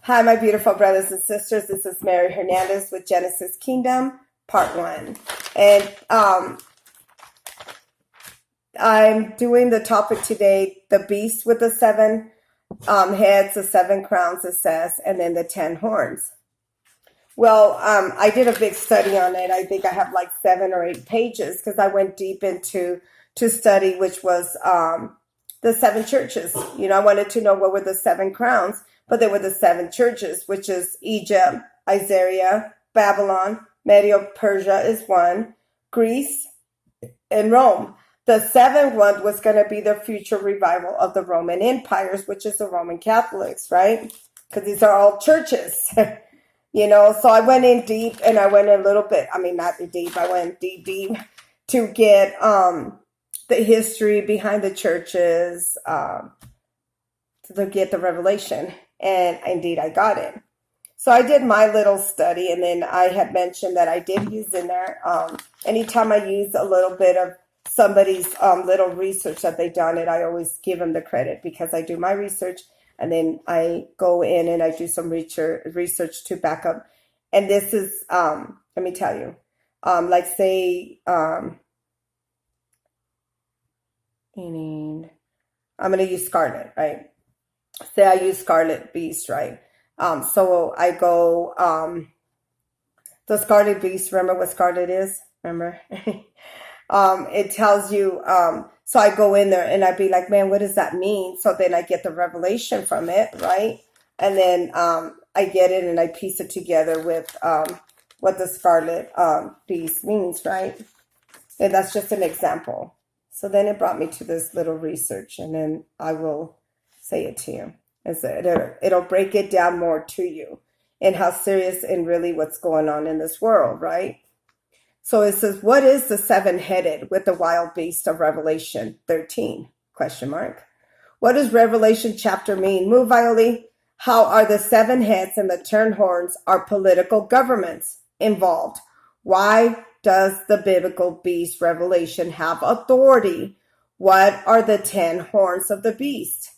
Hi, my beautiful brothers and sisters. This is Mary Hernandez with Genesis Kingdom, Part 1. And I'm doing the topic today, the beast with the 7 heads, the 7 crowns, it says, and then the 10 horns. Well, I did a big study on it. I think I have like 7 or 8 pages because I went deep into study, which was the 7 churches. I wanted to know what were the 7 crowns, but they were the 7 churches, which is Egypt, Assyria, Babylon, Medio-Persia is one, Greece, and Rome. The 7th one was going to be the future revival of the Roman empires, which is the Roman Catholics, right? Because these are all churches. So I went in deep, and I went a little bit, not deep, I went deep to get the history behind the churches, to get the revelation, and indeed I got it. So I did my little study, and then I had mentioned that I did use in there, anytime I use a little bit of somebody's little research that they've done it, I always give them the credit because I do my research. And then I go in and I do some research to back up. And this is, let me tell you, like say, I'm going to use Scarlet, right? Say I use Scarlet Beast, right? So I go, the Scarlet Beast, remember what Scarlet is? Remember? It tells you, so I go in there and I'd be like, man, what does that mean? So then I get the revelation from it, right? And then I get it and I piece it together with what the Scarlet Beast means, right? And that's just an example. So then it brought me to this little research, and then I will say it to you. It'll break it down more to you and how serious and really what's going on in this world, right? So it says, what is the 7-headed with the wild beast of Revelation 13? ? What does Revelation chapter mean? Move, Violet. How are the 7 heads and the 10 horns are political governments involved? Why does the biblical beast Revelation have authority? What are the 10 horns of the beast?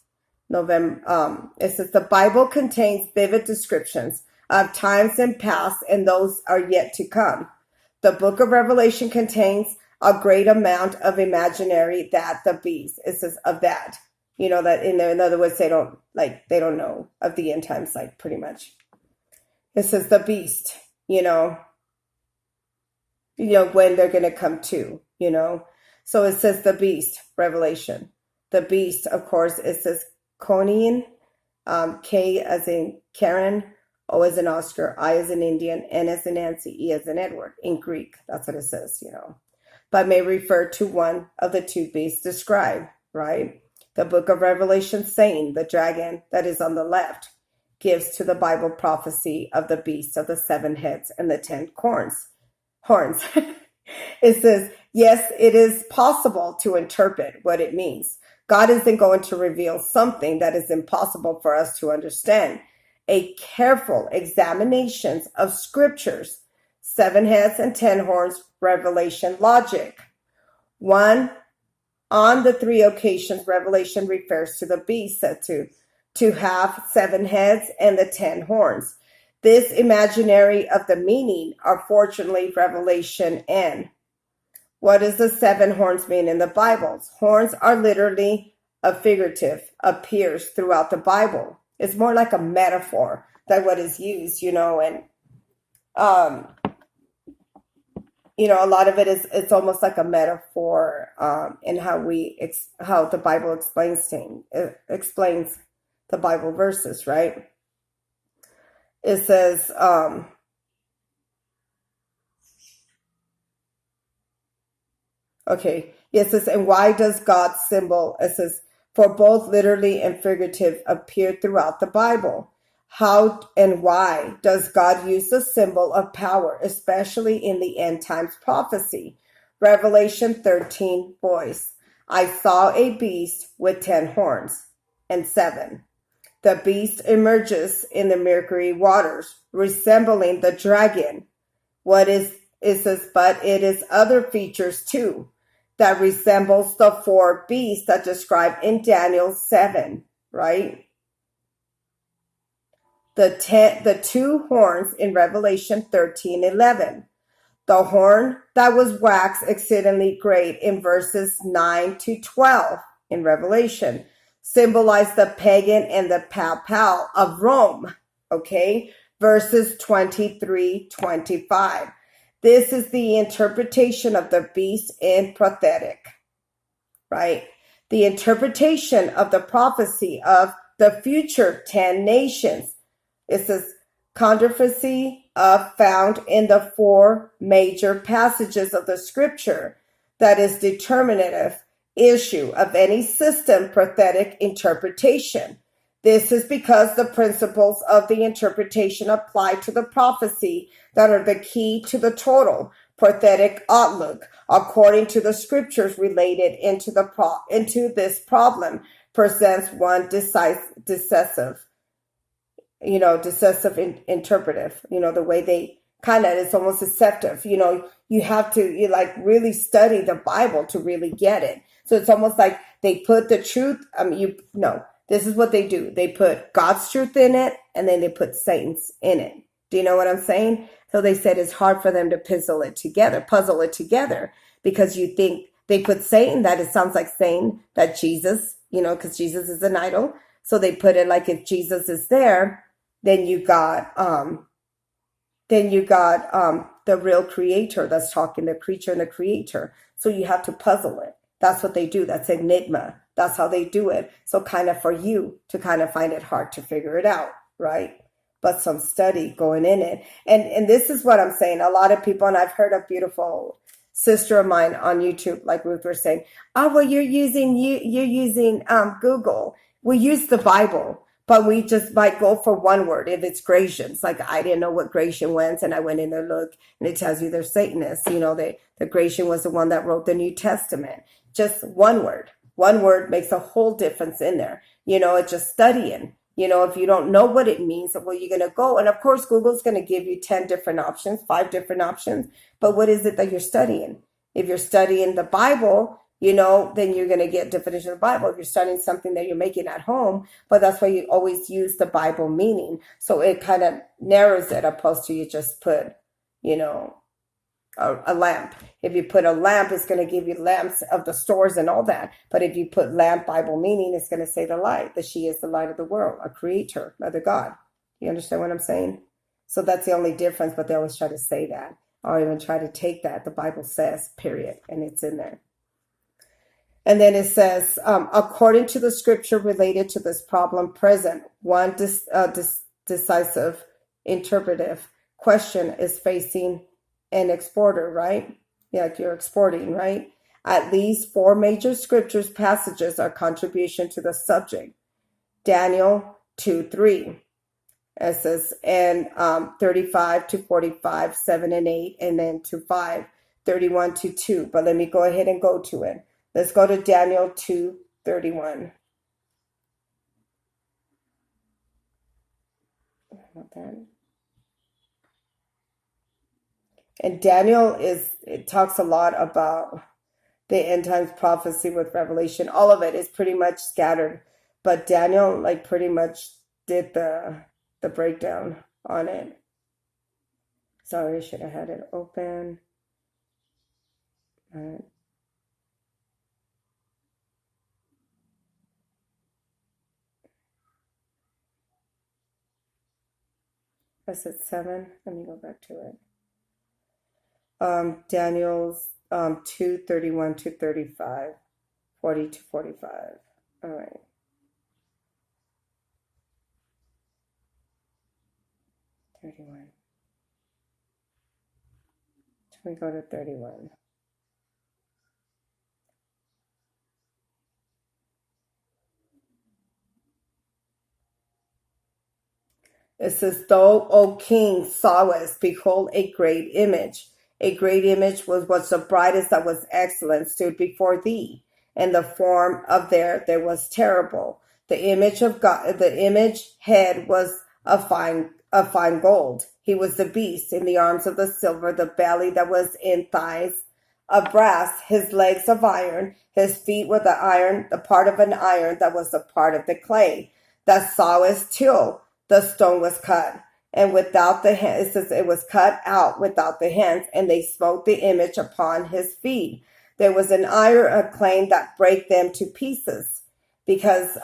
It says the Bible contains vivid descriptions of times in past, and those are yet to come. The book of Revelation contains a great amount of imaginary that the beast, it says of that, that in there, in other words, they don't know of the end times, like pretty much. It says the beast, when they're going to come to, So it says the beast, Revelation. The beast, of course, it says Koine, K as in Karen, O as in Oscar, I as in Indian, N as in Nancy, E as in Edward. In Greek, that's what it says, But may refer to one of the 2 beasts described, right? The book of Revelation saying the dragon that is on the left gives to the Bible prophecy of the beast of the 7 heads and the 10 horns. It says, yes, it is possible to interpret what it means. God isn't going to reveal something that is impossible for us to understand. A careful examination of scriptures, 7 heads and 10 horns, revelation logic. 1, on the 3 occasions, Revelation refers to the beast said to have 7 heads and the 10 horns. This imaginary of the meaning are fortunately Revelation N. What does the 7 horns mean in the Bible? Horns are literally a figurative, appears throughout the Bible. It's more like a metaphor than what is used, and a lot of it is, it's almost like a metaphor in how the Bible explains the Bible verses, right? It says, it says, and why does God's symbol, it says, for both literally and figurative appear throughout the Bible? How and why does God use the symbol of power, especially in the end times prophecy? Revelation 13, voice. I saw a beast with 10 horns and 7. The beast emerges in the Mercury Waters, resembling the dragon. It says, but it is other features too, that resembles the 4 beasts that described in Daniel 7, right? the two horns in Revelation 13:11. The horn that was waxed exceedingly great in verses 9 to 12 in Revelation symbolize the pagan and the papal of Rome. Okay, verses 23-25. This is the interpretation of the beast in prophetic, right? The interpretation of the prophecy of the future 10 nations. It says Confederacy found in the four major passages of the scripture that is determinative issue of any system prophetic interpretation. This is because the principles of the interpretation apply to the prophecy that are the key to the total prophetic outlook according to the scriptures related into this problem presents one decisive interpretive, the way they kind of, it's almost deceptive. You have to really study the Bible to really get it. So it's almost like they put the truth. This is what they do. They put God's truth in it, and then they put Satan's in it. Do you know what I'm saying? So they said it's hard for them to puzzle it together, because you think they put Satan, that it sounds like saying that Jesus, because Jesus is an idol. So they put it like if Jesus is there, then you got the real creator that's talking, the creature and the creator. So you have to puzzle it. That's what they do. That's enigma. That's how they do it. So kind of for you to kind of find it hard to figure it out, right? But some study going in it. And this is what I'm saying. A lot of people, and I've heard a beautiful sister of mine on YouTube, like Ruth was saying, oh, well, you're using Google. We use the Bible, but we just might go for one word. If it's Grecians, like I didn't know what Grecian was, and I went in there, look, and it tells you they're Satanists. The Grecian was the one that wrote the New Testament. Just one word. One word makes a whole difference in there. It's just studying. If you don't know what it means, well, you're going to go. And of course, Google's going to give you 10 different options, 5 different options. But what is it that you're studying? If you're studying the Bible, then you're going to get definition of the Bible. If you're studying something that you're making at home, but that's why you always use the Bible meaning. So it kind of narrows it, opposed to you just put, a lamp. If you put a lamp, it's going to give you lamps of the stores and all that. But if you put lamp Bible meaning, it's going to say the light, that she is the light of the world, a creator, another God. You understand what I'm saying? So that's the only difference, but they always try to say that, or even try to take that. The Bible says, period, and it's in there. And then it says, according to the scripture related to this problem present, one decisive interpretive question is facing an exporter, right? Yeah, like you're exporting, right? At least 4 major scriptures passages are contribution to the subject. Daniel 2:3. It says, and 35-45, 7 and 8, and then to 5, 31-2. But let me go ahead and go to it. Let's go to Daniel 2:31. And Daniel it talks a lot about the end times prophecy with Revelation. All of it is pretty much scattered, but Daniel pretty much did the breakdown on it. Sorry, I should have had it open. All right. I said 7. Let me go back to it. Daniel's 2:31-35, 40-45. All right. 31. Let me go to 31. It says, though, O king, sawest, behold, a great image. A great image was the brightest that was excellent stood before thee, and the form of there was terrible. The image of God, the image head was of fine gold. He was the beast, in the arms of the silver, the belly that was in thighs of brass, his legs of iron, his feet were the iron, the part of an iron that was the part of the clay. That sawest till the stone was cut. And without the hands, it says it was cut out without the hands, and they smote the image upon his feet. There was an iron acclaim that break them to pieces, because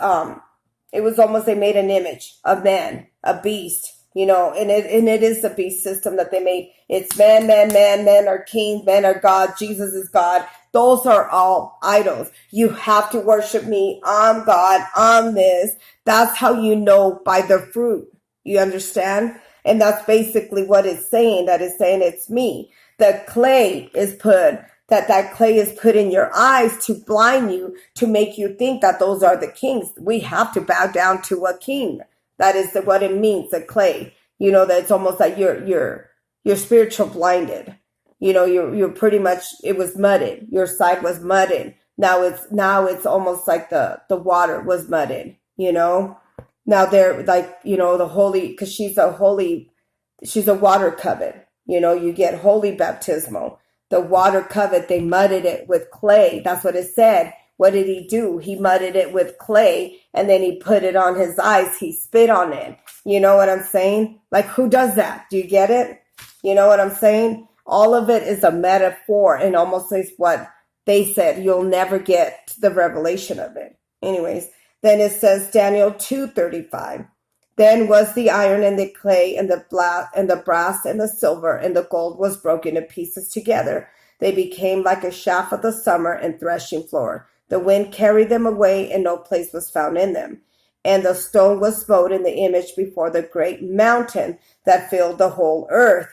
it was almost, they made an image of man, a beast, and it is the beast system that they made. It's man, men are kings, men are God, Jesus is God. Those are all idols. You have to worship me. I'm God. I'm this. That's how you know, by the fruit. You understand? And that's basically what it's saying. That is saying it's me. The clay is put, that clay is put in your eyes to blind you, to make you think that those are the kings. We have to bow down to a king. That is what it means, the clay. That it's almost like you're spiritual blinded. You're pretty much, it was mudded. Your side was mudded. Now it's almost like the water was mudded, Now they're like, the holy, because she's a water covet. You get holy baptismal. The water covet, they mudded it with clay. That's what it said. What did he do? He mudded it with clay, and then he put it on his eyes. He spit on it. You know what I'm saying? Like, who does that? Do you get it? You know what I'm saying? All of it is a metaphor, and almost is what they said. You'll never get the revelation of it. Anyways. Then it says Daniel 2:35. Then was the iron and the clay and the brass and the silver and the gold was broken to pieces together. They became like a shaft of the summer and threshing floor. The wind carried them away, and no place was found in them. And the stone was smote in the image before the great mountain that filled the whole earth.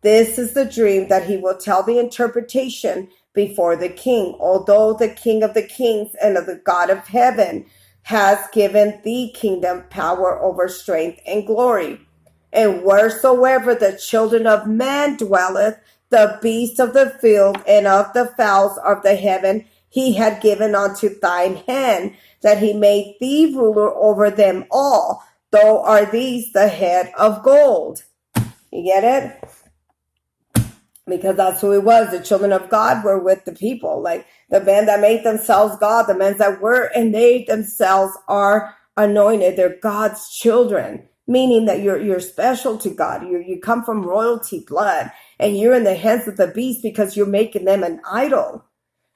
This is the dream that he will tell the interpretation before the king, although the King of the kings and of the God of heaven has given the kingdom, power over strength and glory. And wheresoever the children of man dwelleth, the beasts of the field and of the fowls of the heaven, he had given unto thine hand, that he made thee ruler over them all, though are these the head of gold. You get it? Because that's who it was. The children of God were with the people. Like the men that made themselves God, the men that were, and they themselves are anointed. They're God's children, meaning that you're special to God. You come from royalty blood, and you're in the hands of the beast because you're making them an idol.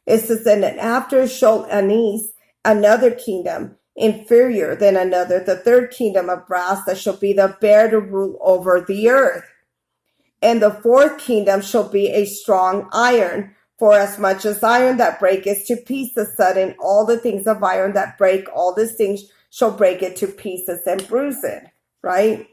It says, and after shall arise another kingdom inferior than another, the third kingdom of brass, that shall be the bear to rule over the earth. And the fourth kingdom shall be a strong iron, for as much as iron that breaketh to pieces sudden, all the things of iron that break, all these things shall break it to pieces and bruise it, right?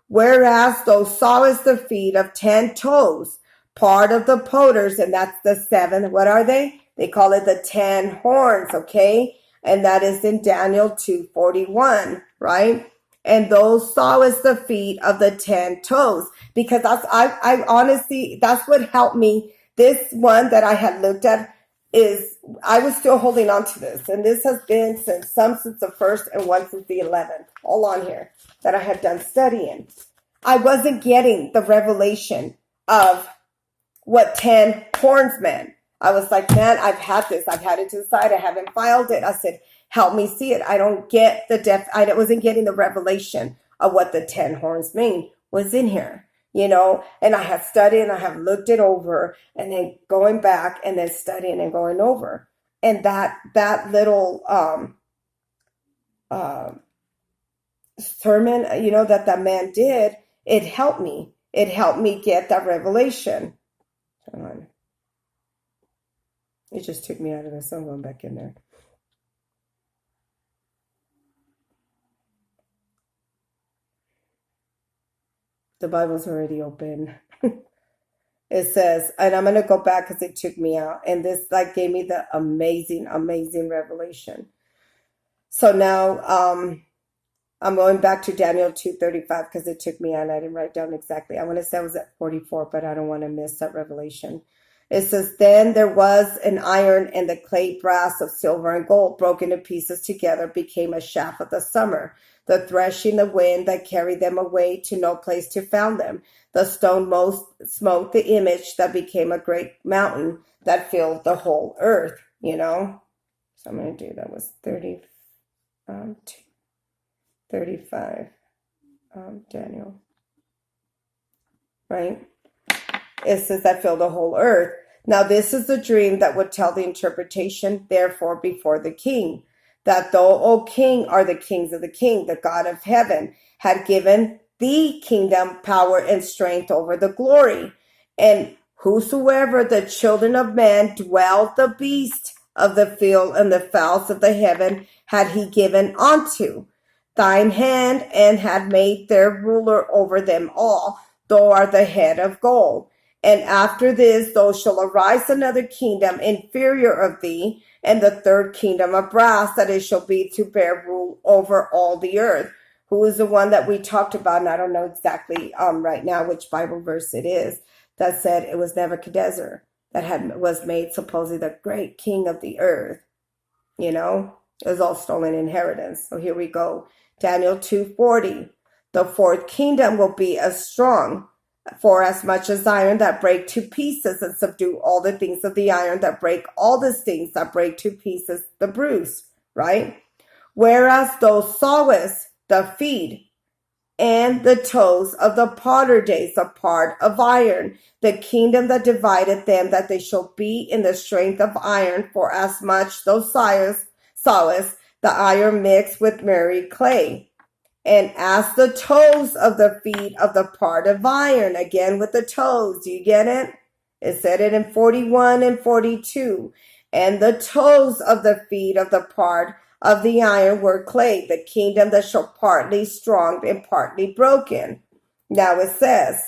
Whereas thou sawest the feet of 10 toes, part of the potters, and that's the 7, what are they? They call it the 10 horns, okay? And that is in Daniel 2:41, right? And those sawest the feet of the 10 toes, because I honestly, that's what helped me. This one that I had looked at is, I was still holding on to this, and this has been since the first and one since the 11th, all on here, that I had done studying. I wasn't getting the revelation of what 10 horns meant. I was like, man, I've had this. I've had it to the side. I haven't filed it. I said, help me see it. I don't get I wasn't getting the revelation of what the 10 horns mean was in here, and I have studied and I have looked it over, and then going back and then studying and going over. And that little sermon, that man did, it helped me. It helped me get that revelation. Hold on. It just took me out of this. I'm going back in there. The Bible's already open. It says, and I'm going to go back because it took me out. And this gave me the amazing, amazing revelation. So now I'm going back to Daniel 2:35 because it took me out and I didn't write down exactly. I want to say I was at 44, but I don't want to miss that revelation. It says, then there was an iron and the clay brass of silver and gold broken to pieces together became a shaft of the summer. The threshing, the wind that carried them away to no place to found them. The stone smote the image that became a great mountain that filled the whole earth, So I'm going to do, that was 35. Daniel, right? It says that filled the whole earth. Now this is the dream that would tell the interpretation, therefore, before the king, that though, O king, are the kings of the king, the God of heaven, had given the kingdom, power, and strength over the glory. And whosoever the children of man dwelled the beast of the field and the fowls of the heaven had he given unto thine hand, and had made their ruler over them all. Thou art the head of gold. And after this, there shall arise another kingdom inferior of thee, and the third kingdom of brass, that it shall be to bear rule over all the earth. Who is the one that we talked about? And I don't know exactly right now which Bible verse it is, that said it was Nebuchadnezzar that was made supposedly the great king of the earth. You know, it was all stolen inheritance. So here we go. Daniel 2:40. The fourth kingdom will be as strong, for as much as iron that break to pieces, and subdue all the things of the iron that break all the things that break to pieces the bruise, right? Whereas thou sawest the feet and the toes of the potter days, a part of iron, the kingdom that divided them, that they shall be in the strength of iron, for as much thou sawest the iron mixed with merry clay. And as the toes of the feet of the part of iron, again with the toes, do you get it? It said it in 41 and 42. And the toes of the feet of the part of the iron were clay, the kingdom that shall partly strong and partly broken. Now it says,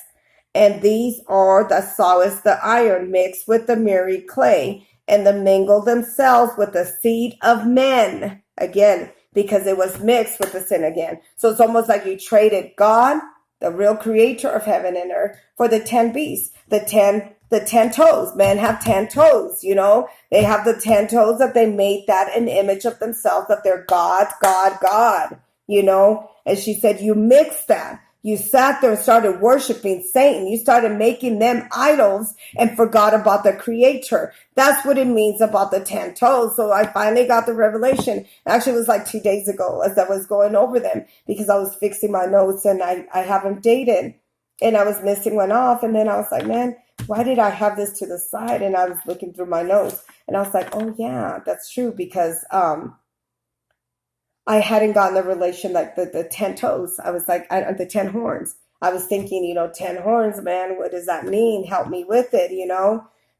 and these are that sawest the iron mixed with the merry clay, and the mingle themselves with the seed of men. Again, because it was mixed with the sin again. So it's almost like you traded God, the real creator of heaven and earth, for the 10 beasts, the 10 toes. Men have 10 toes, you know. They have the 10 toes that they made that an image of themselves, that they're God, God, God, you know. And she said, you mixed that. You sat there and started worshiping Satan. You started making them idols and forgot about the creator. That's what it means about the 10 toes. So I finally got the revelation. Actually, it was like 2 days ago as I was going over them, because I was fixing my notes and I have them dated, and I was missing one off. And then I was like, man, why did I have this to the side? And I was looking through my notes and I was like, oh yeah, that's true, because I hadn't gotten the relation, like the 10 toes. I was like, the 10 horns. I was thinking, 10 horns, man, what does that mean? Help me with it,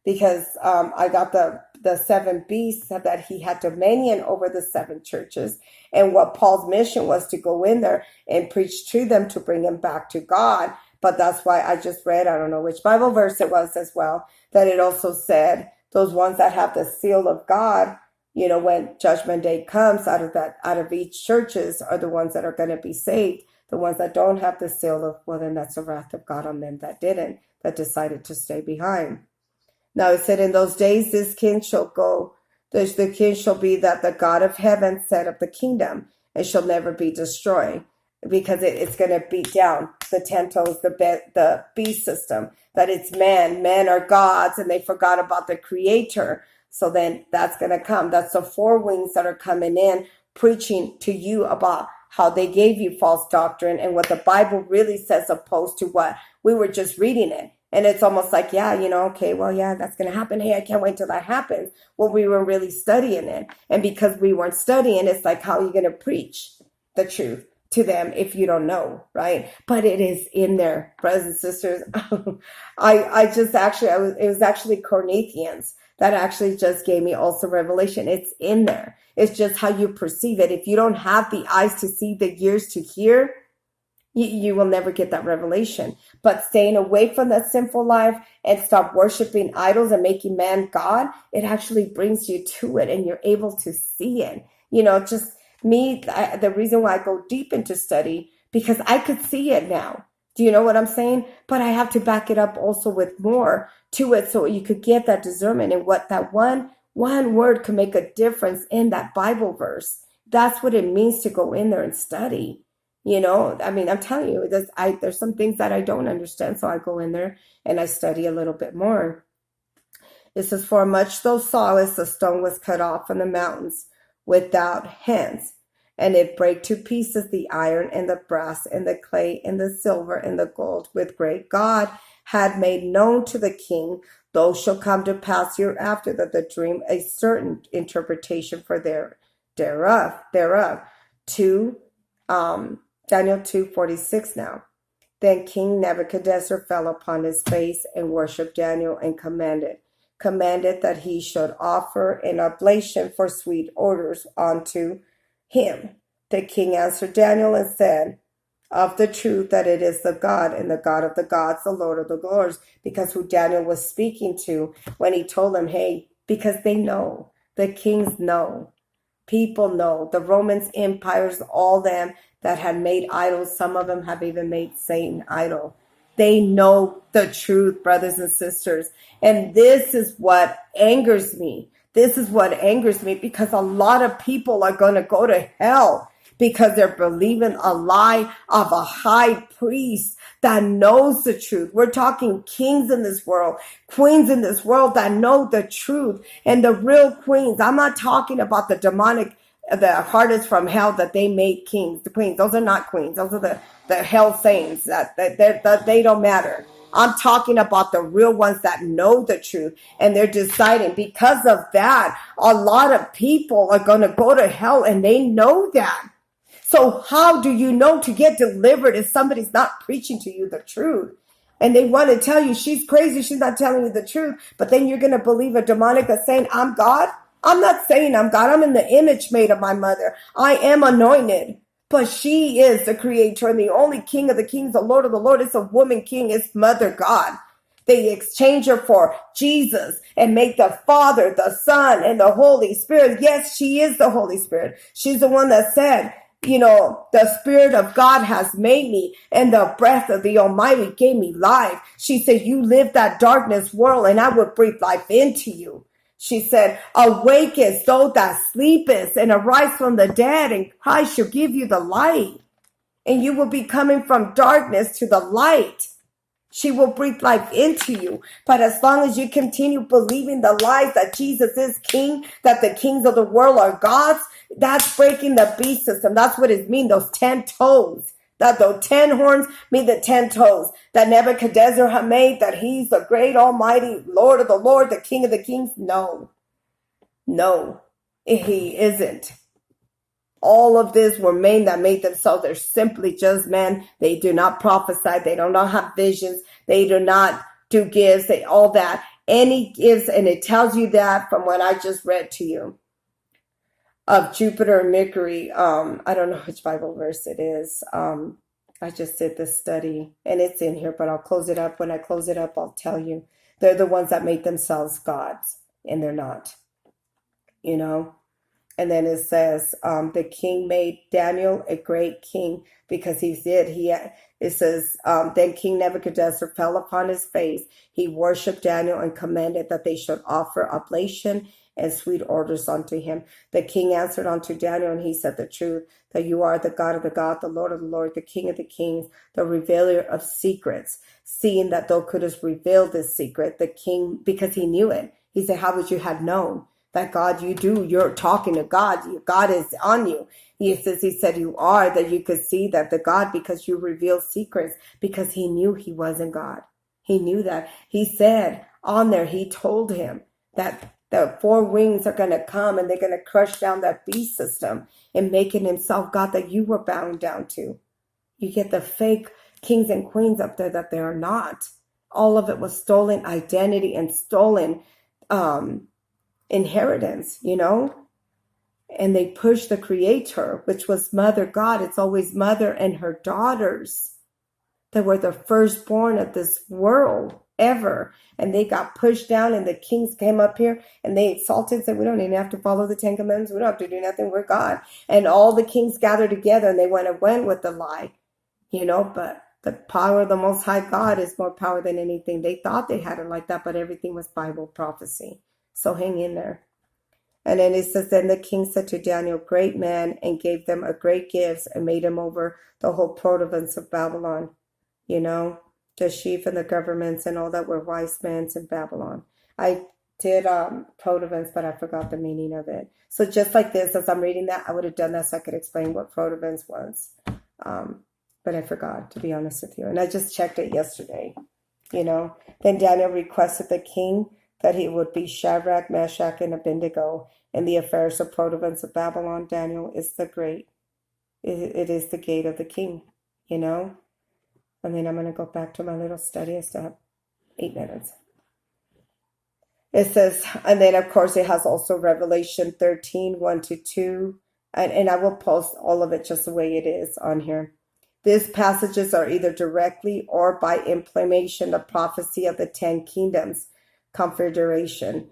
because I got the 7 beasts, that he had dominion over the 7 churches. And what Paul's mission was to go in there and preach to them to bring them back to God. But that's why I just read, I don't know which Bible verse it was as well, that it also said those ones that have the seal of God, when judgment day comes, out of each churches are the ones that are going to be saved. The ones that don't have the seal of, well, then that's the wrath of God on them that decided to stay behind. Now it said, in those days, this king shall go, the king shall be that the God of heaven set up the kingdom, and shall never be destroyed, because it's going to beat down the 10 toes, the beast system, that it's men are gods, and they forgot about the creator. So then that's going to come. That's the 4 wings that are coming in, preaching to you about how they gave you false doctrine and what the Bible really says, opposed to what we were just reading it. And it's almost like, yeah, okay, well, yeah, that's going to happen. Hey, I can't wait till that happens. Well, we were really studying it. And because we weren't studying, it's like, how are you going to preach the truth to them if you don't know, right? But it is in there, brothers and sisters. It was actually Corinthians that actually just gave me also revelation. It's in there. It's just how you perceive it. If you don't have the eyes to see, the ears to hear, you will never get that revelation. But staying away from that sinful life and stop worshiping idols and making man God, it actually brings you to it, and you're able to see it. Just me, the reason why I go deep into study, because I could see it now. Do you know what I'm saying? But I have to back it up also with more to it, so you could get that discernment and what that one word could make a difference in that Bible verse. That's what it means to go in there and study. I'm telling you, there's some things that I don't understand, so I go in there and I study a little bit more. It says, for much thou sawest, the stone was cut off from the mountains without hands, And it brake to pieces the iron and the brass and the clay and the silver and the gold, with great God had made known to the king. Those shall come to pass hereafter, that the dream a certain interpretation for thereof. Daniel 2:46 now. Then King Nebuchadnezzar fell upon his face and worshipped Daniel, and commanded that he should offer an oblation for sweet odors unto him. The king answered Daniel and said, of the truth that it is the God, and the God of the gods, the Lord of the lords, because who Daniel was speaking to when he told him, hey, because they know, the kings know, people know, the Romans empires, all them that had made idols, some of them have even made Satan idol. They know the truth, brothers and sisters. And this is what angers me. This is what angers me, because a lot of people are going to go to hell because they're believing a lie of a high priest that knows the truth. We're talking kings in this world, queens in this world that know the truth, and the real queens. I'm not talking about the demonic, the harlots from hell that they made kings, the queens. Those are not queens. Those are the hell saints that they don't matter. I'm talking about the real ones that know the truth, and they're deciding. Because of that, a lot of people are going to go to hell, and they know that. So how do you know to get delivered if somebody's not preaching to you the truth? And they want to tell you she's crazy, she's not telling you the truth, but then you're going to believe a demonic is saying, I'm God? I'm not saying I'm God. I'm in the image made of my mother. I am anointed. But she is the creator and the only king of the kings, the Lord of the Lord. It's a woman king. It's Mother God. They exchange her for Jesus and make the Father, the Son, and the Holy Spirit. Yes, she is the Holy Spirit. She's the one that said, you know, the Spirit of God has made me, and the breath of the Almighty gave me life. She said, you live that darkness world, and I will breathe life into you. She said, awake as though that sleepest, and arise from the dead, and Christ shall give you the light. And you will be coming from darkness to the light. She will breathe life into you. But as long as you continue believing the lies that Jesus is king, that the kings of the world are gods, that's breaking the beast system. That's what it means, those 10 toes. That those 10 horns mean the 10 toes that Nebuchadnezzar had made, that he's the great almighty Lord of the Lord, the King of the kings. No, he isn't. All of this were men that made themselves. They're simply just men. They do not prophesy. They do not have visions. They do not do gifts. All that. Any gifts, and it tells you that from what I just read to you of Jupiter and Mercury. I don't know which Bible verse it is. I just did this study, and it's in here, but I'll close it up. When I close it up, I'll tell you. They're the ones that made themselves gods, and they're not. You know? And then it says, the king made Daniel a great king because he did. It says, then King Nebuchadnezzar fell upon his face. He worshipped Daniel and commanded that they should offer oblation and sweet odors unto him. The king answered unto Daniel, and he said the truth, that you are the God of the God, the Lord of the Lord, the King of the kings, the revealer of secrets. Seeing that thou couldst reveal this secret, the king, because he knew it, he said, how would you have known? That God, you're talking to God. God is on you. He said you are, that you could see that the God, because you reveal secrets, because he knew he wasn't God. He knew that. He said on there, he told him that the 4 wings are going to come and they're going to crush down that beast system and making himself God that you were bound down to. You get the fake kings and queens up there that they are not. All of it was stolen identity and stolen, inheritance, you know, and they pushed the creator, which was Mother God. It's always mother and her daughters that were the firstborn of this world ever, and they got pushed down, and the kings came up here and they exalted and said, we don't even have to follow the 10 commandments, we don't have to do nothing, we're God. And all the kings gathered together and they went with the lie, you know. But the power of the Most High God is more power than anything. They thought they had it like that, but everything was Bible prophecy. So hang in there. And then it says, then the king said to Daniel, great man, and gave them a great gifts, and made him over the whole province of Babylon. You know, the chief and the governments and all that were wise men in Babylon. I did protovents, but I forgot the meaning of it. So just like this, as I'm reading that, I would have done that so I could explain what protovents was. But I forgot, to be honest with you. And I just checked it yesterday, you know. Then Daniel requested the king that he would be Shadrach, Meshach, and Abednego in the affairs of protovents of Babylon. Daniel is the great. It is the gate of the king, you know. And then I'm going to go back to my little study. I still have 8 minutes. It says, and then of course it has also Revelation 13, 1-2. And I will post all of it just the way it is on here. These passages are either directly or by implication the prophecy of the 10 kingdoms, Confederation,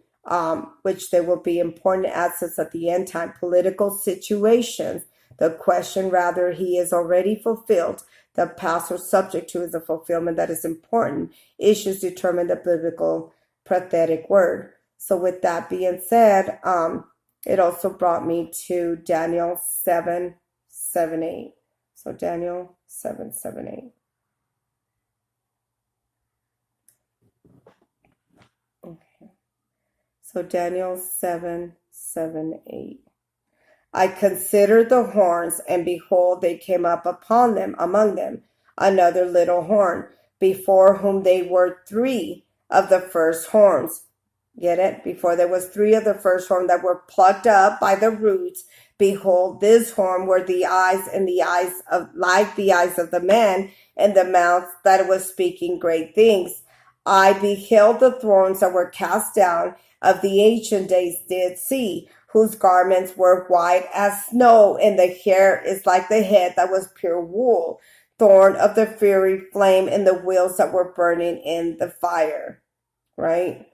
which there will be important assets at the end time, political situations. The question rather he is already fulfilled, the past or subject to is a fulfillment that is important. Issues determine the biblical prophetic word. So with that being said, it also brought me to Daniel 7:7-8. So Daniel 7:7-8. Okay. So Daniel 7:7-8. I considered the horns, and behold, they came up upon them, among them, another little horn, before whom they were 3 of the first horns. Get it? Before there was 3 of the first horn that were plucked up by the roots. Behold, this horn were the eyes, and the eyes of like the eyes of the man, and the mouth that was speaking great things. I beheld the thrones that were cast down of the ancient days did see, whose garments were white as snow, and the hair is like the head that was pure wool, thorn of the fiery flame, and the wheels that were burning in the fire. Right?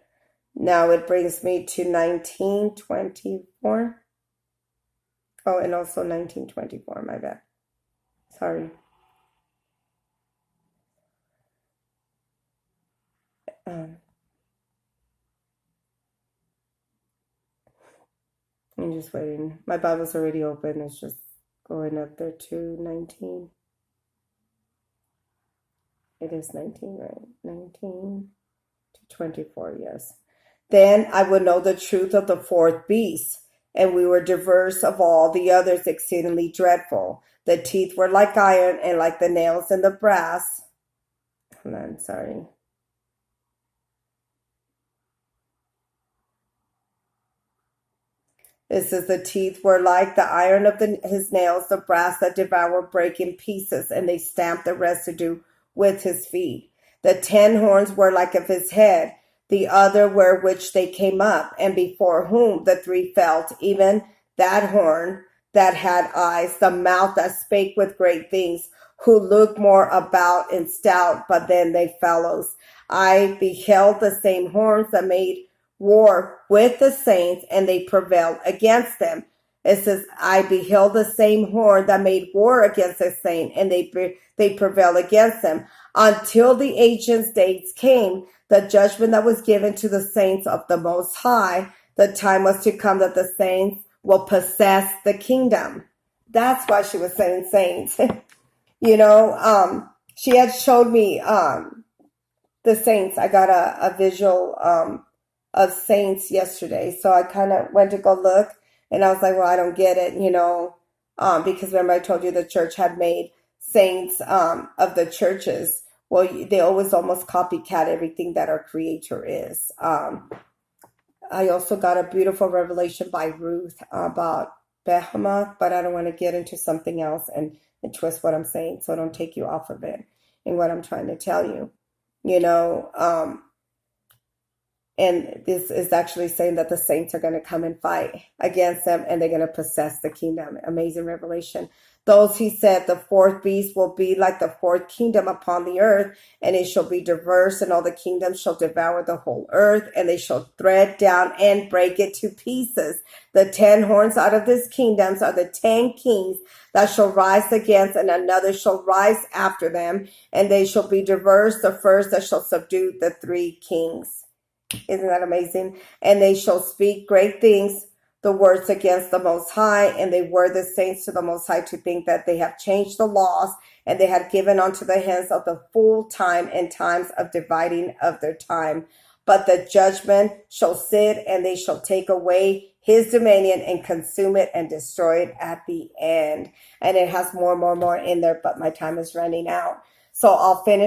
Now it brings me to 1924. Oh, and also 1924, my bad. Sorry. I'm just waiting. My Bible's already open. It's just going up there to 19. It is 19, right? 19 to 24, yes. Then I would know the truth of the 4th beast, and we were diverse of all the others, exceedingly dreadful. The teeth were like iron, and like the nails in the brass. Hold on, sorry. It says the teeth were like the iron of his nails, the brass that devoured break in pieces, and they stamped the residue with his feet. The 10 horns were like of his head, the other were which they came up, and before whom the 3 felt, even that horn that had eyes, the mouth that spake with great things, who looked more about and stout, but then they fellows. I beheld the same horns that made war with the saints, and they prevailed against them. It says, I beheld the same horn that made war against the saint, and they prevailed against them. Until the ancient days came, the judgment that was given to the saints of the Most High, the time was to come that the saints will possess the kingdom. That's why she was saying saints. You know, she had showed me the saints. I got a visual of saints yesterday. So I kind of went to go look, and I was like, well, I don't get it, you know, because remember I told you the church had made saints of the churches. Well, they always almost copycat everything that our Creator is. I also got a beautiful revelation by Ruth about Behemoth, but I don't want to get into something else and twist what I'm saying, so don't take you off of it and what I'm trying to tell you, you know. And this is actually saying that the saints are going to come and fight against them, and they're going to possess the kingdom. Amazing revelation. Those, he said, the 4th beast will be like the 4th kingdom upon the earth, and it shall be diverse, and all the kingdoms shall devour the whole earth, and they shall tread down and break it to pieces. The 10 horns out of this kingdoms are the 10 kings that shall rise against, and another shall rise after them, and they shall be diverse, the first that shall subdue the 3 kings. Isn't that amazing? And they shall speak great things, the words against the Most High, and they were the saints to the Most High to think that they have changed the laws, and they had given unto the hands of the full time and times of dividing of their time. but the judgment shall sit, and they shall take away his dominion and consume it and destroy it at the end. And it has more in there, but my time is running out. So I'll finish